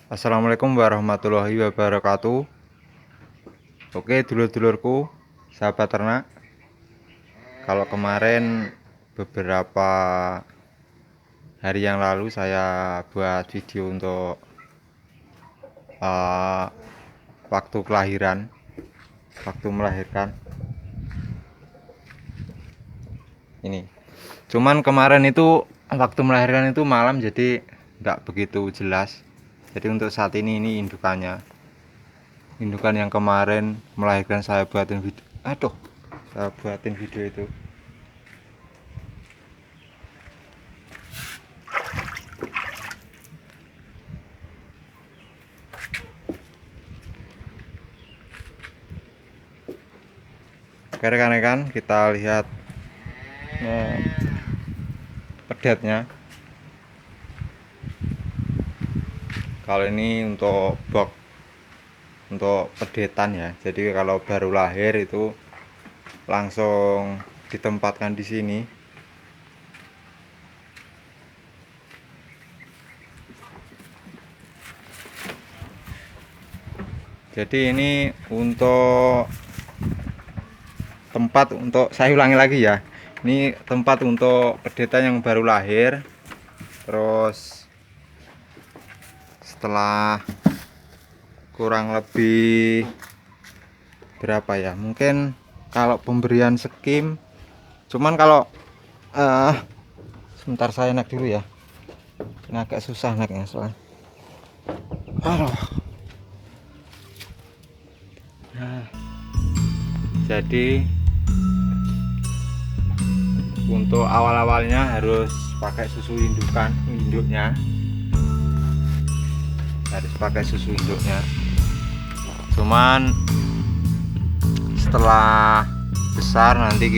Assalamualaikum warahmatullahi wabarakatuh. Oke, dulur-dulurku, sahabat ternak. Kalau kemarin beberapa hari yang lalu saya buat video untuk waktu kelahiran, waktu melahirkan. Ini. Cuman kemarin itu waktu melahirkan itu malam, jadi nggak begitu jelas. Jadi untuk saat ini indukannya. Indukan yang kemarin melahirkan saya buatin video. Saya buatin video itu. Oke rekan-rekan, kita lihat pedetnya. Kalau ini untuk box untuk pedetan ya. Jadi kalau baru lahir itu langsung ditempatkan di sini. Jadi ini untuk tempat untuk, saya ulangi lagi ya. Ini tempat untuk pedetan yang baru lahir. Terus setelah kurang lebih berapa ya, mungkin kalau pemberian skim, cuman kalau sebentar saya naik dulu ya, ini agak susah naiknya soalnya. Jadi untuk awal-awalnya harus pakai susu induknya harus pakai susu induknya. Cuman setelah besar nanti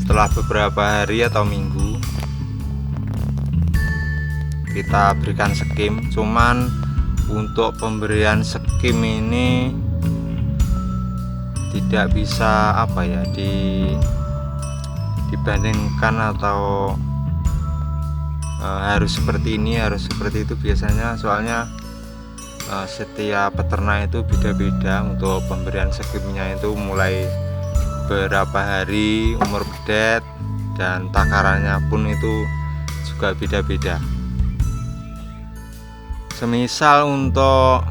setelah beberapa hari atau minggu kita berikan skim. Cuman untuk pemberian skim ini tidak bisa dibandingkan atau harus seperti ini, harus seperti itu biasanya. Soalnya setiap peternak itu beda-beda untuk pemberian skimnya, itu mulai berapa hari umur pedet, dan takarannya pun itu juga beda-beda. Semisal untuk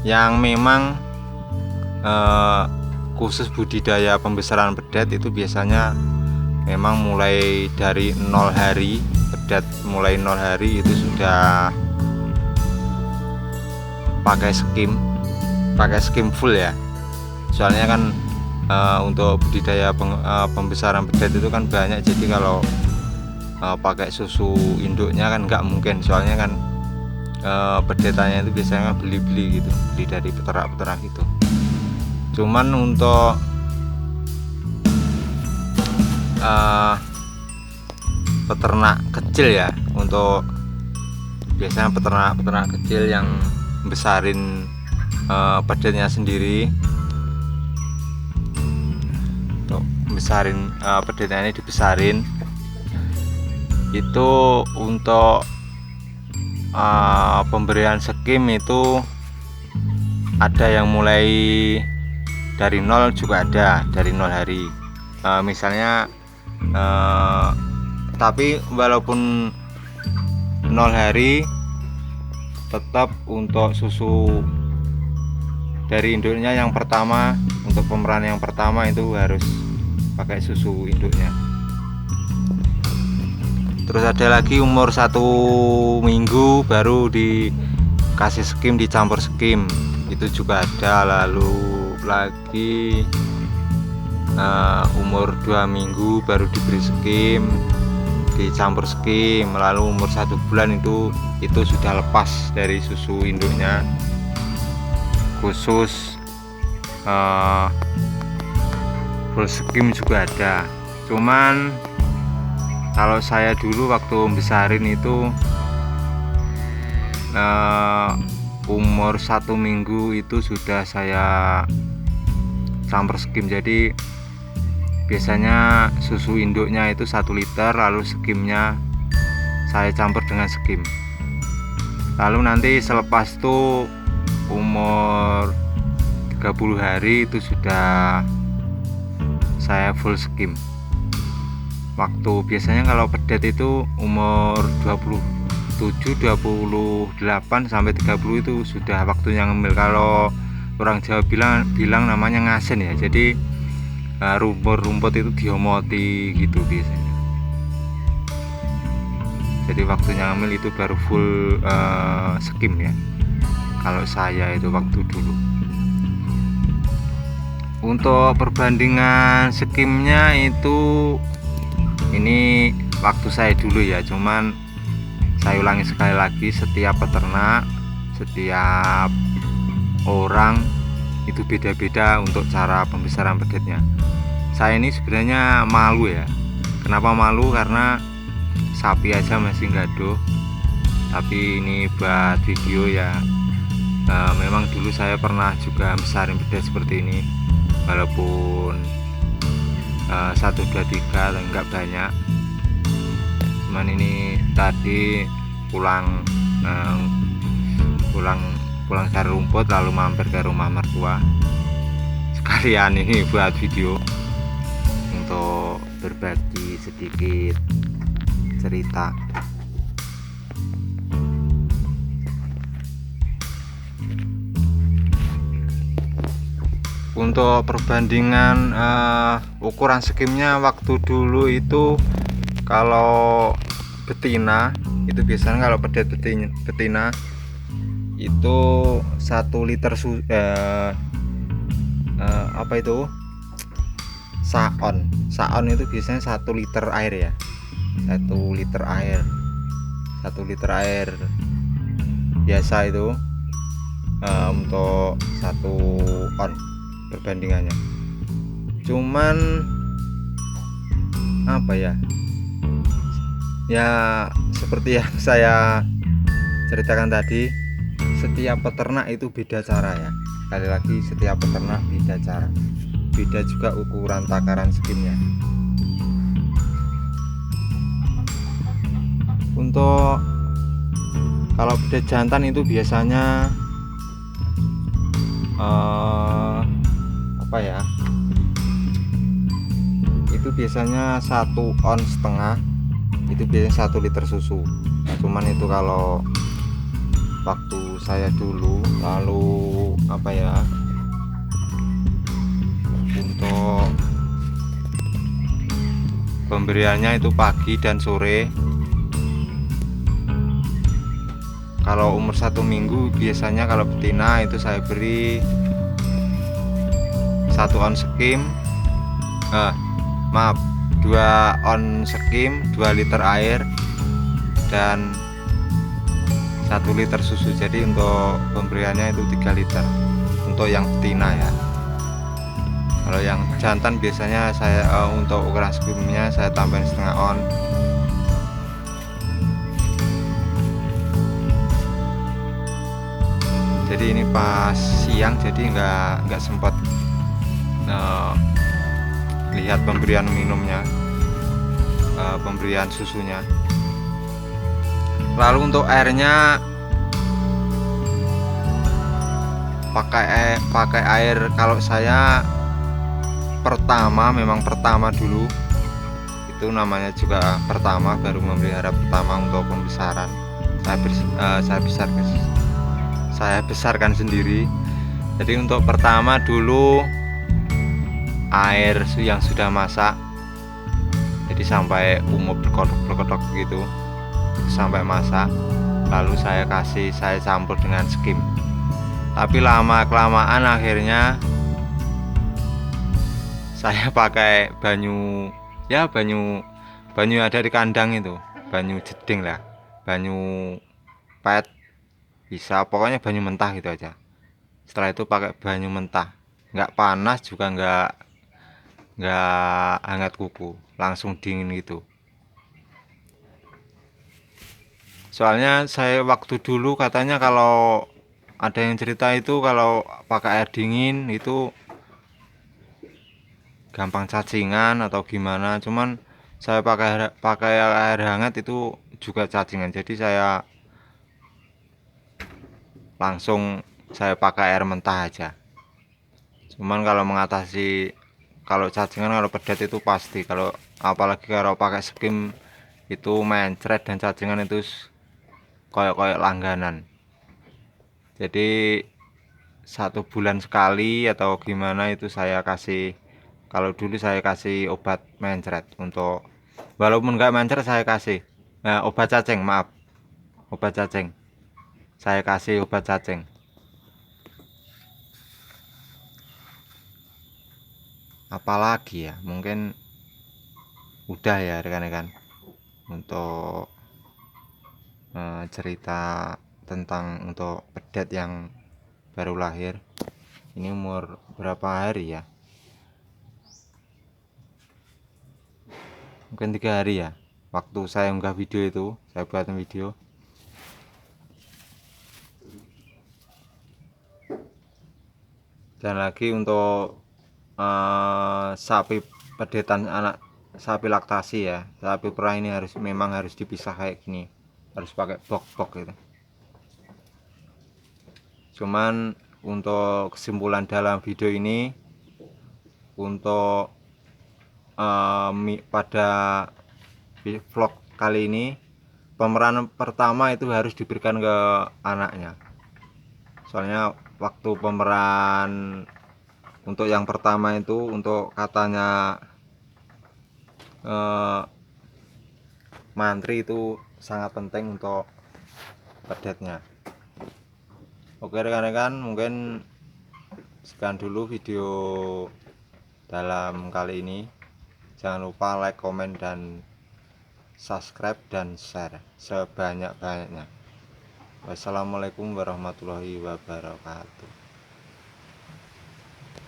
yang memang khusus budidaya pembesaran pedet itu biasanya memang mulai dari 0 hari. Pedet mulai 0 hari itu sudah pakai skim full ya. Soalnya kan untuk budidaya pembesaran pedet itu kan banyak, jadi kalau pakai susu induknya kan nggak mungkin. Soalnya kan pedetannya itu biasanya beli dari peternak itu. Cuman untuk peternak kecil ya, untuk biasanya peternak kecil yang besarin pedetnya sendiri, untuk besarin pedetnya ini dibesarin itu, untuk pemberian skim itu ada yang mulai dari 0 juga ada, dari 0 hari. Misalnya tapi walaupun 0 hari tetap untuk susu dari induknya yang pertama, untuk pemerahan yang pertama itu harus pakai susu induknya. Terus ada lagi umur 1 minggu baru dikasih skim, dicampur skim, itu juga ada. Lalu lagi umur 2 minggu baru diberi skim, dicampur skim. Lalu umur 1 bulan itu sudah lepas dari susu induknya, khusus full skim juga ada. Cuman kalau saya dulu waktu besarin itu umur 1 minggu itu sudah saya campur skim. Jadi biasanya susu induknya itu 1 liter, lalu skimnya saya campur dengan skim. Lalu nanti selepas itu umur 30 hari itu sudah saya full skim. Waktu biasanya kalau pedet itu umur 27, 28 sampai 30 itu sudah waktunya ngemil. Kalau orang Jawa bilang namanya ngasen ya. Jadi rumput-rumput itu diomoti gitu biasanya. Jadi waktunya ngemil itu baru full skim ya. Kalau saya itu waktu dulu. Untuk perbandingan skimnya itu ini waktu saya dulu ya, cuman saya ulangi sekali lagi, setiap peternak, setiap orang itu beda-beda untuk cara pembesaran pedetnya. Saya ini sebenarnya malu ya. Kenapa malu? Karena sapi aja masih gaduh, tapi ini buat video ya. Memang dulu saya pernah juga besarin pedet seperti ini, walaupun 1, 2, 3 enggak banyak. Cuman ini tadi pulang cari rumput lalu mampir ke rumah mertua, sekalian ini buat video untuk berbagi sedikit cerita. Untuk perbandingan ukuran skimnya waktu dulu itu, kalau betina itu biasanya kalau pedet betina itu 1 liter apa itu saon itu biasanya 1 liter air ya, 1 liter air biasa itu untuk 1 on perbandingannya. Cuman apa ya seperti yang saya ceritakan tadi, setiap peternak itu beda cara ya. Sekali lagi, setiap peternak beda cara, beda juga ukuran takaran skimnya. Untuk kalau pedet jantan itu biasanya itu biasanya 1,5 on itu biasanya 1 liter susu. Cuman itu kalau waktu saya dulu, lalu untuk pemberiannya itu pagi dan sore. Kalau umur 1 minggu biasanya kalau betina itu saya beri 1 on skim, 2 on skim, 2 liter air dan 1 liter susu. Jadi untuk pemberiannya itu 3 liter untuk yang betina ya. Kalau yang jantan biasanya saya untuk ukuran skimnya saya tambahin 1/2 on. Jadi ini pas siang, jadi nggak sempat lihat pemberian minumnya, pemberian susunya. Lalu untuk airnya pakai air, kalau saya memang pertama dulu itu namanya juga pertama, baru memelihara pertama untuk pembesaran. Saya besarkan sendiri. Jadi untuk pertama dulu air yang sudah masak, jadi sampai umur berkodok gitu, sampai masak, lalu saya campur dengan skim. Tapi lama kelamaan akhirnya saya pakai banyu ada di kandang itu, banyu jeding lah, banyu pet bisa, pokoknya banyu mentah gitu aja. Setelah itu pakai banyu mentah, nggak panas juga nggak hangat kuku, langsung dingin gitu. Soalnya saya waktu dulu katanya kalau ada yang cerita itu kalau pakai air dingin itu gampang cacingan atau gimana. Cuman saya pakai air hangat itu juga cacingan. Jadi saya langsung saya pakai air mentah aja. Cuman kalau mengatasi, kalau cacingan, kalau pedet itu pasti, kalau apalagi kalau pakai skim itu mencret dan cacingan itu koyok-koyok langganan. Jadi 1 bulan sekali atau gimana itu saya kasih, kalau dulu saya kasih obat mencret, untuk walaupun nggak mencret saya kasih obat cacing, maaf, obat cacing, saya kasih obat cacing. Apalagi ya, mungkin udah ya rekan-rekan untuk cerita tentang untuk pedet yang baru lahir. Ini umur berapa hari ya, mungkin 3 hari ya, waktu saya unggah video itu, saya buat video. Dan lagi untuk sapi pedetan, anak sapi laktasi ya, sapi perah ini memang harus dipisah kayak gini, harus pakai box gitu. Cuman untuk kesimpulan dalam video ini, untuk pada vlog kali ini, pemeran pertama itu harus diberikan ke anaknya. Soalnya waktu pemeran untuk yang pertama itu, untuk katanya mantri itu sangat penting untuk pedetnya. Oke rekan-rekan, mungkin sekian dulu video dalam kali ini. Jangan lupa like, komen, dan subscribe dan share sebanyak-banyaknya. Wassalamualaikum warahmatullahi wabarakatuh.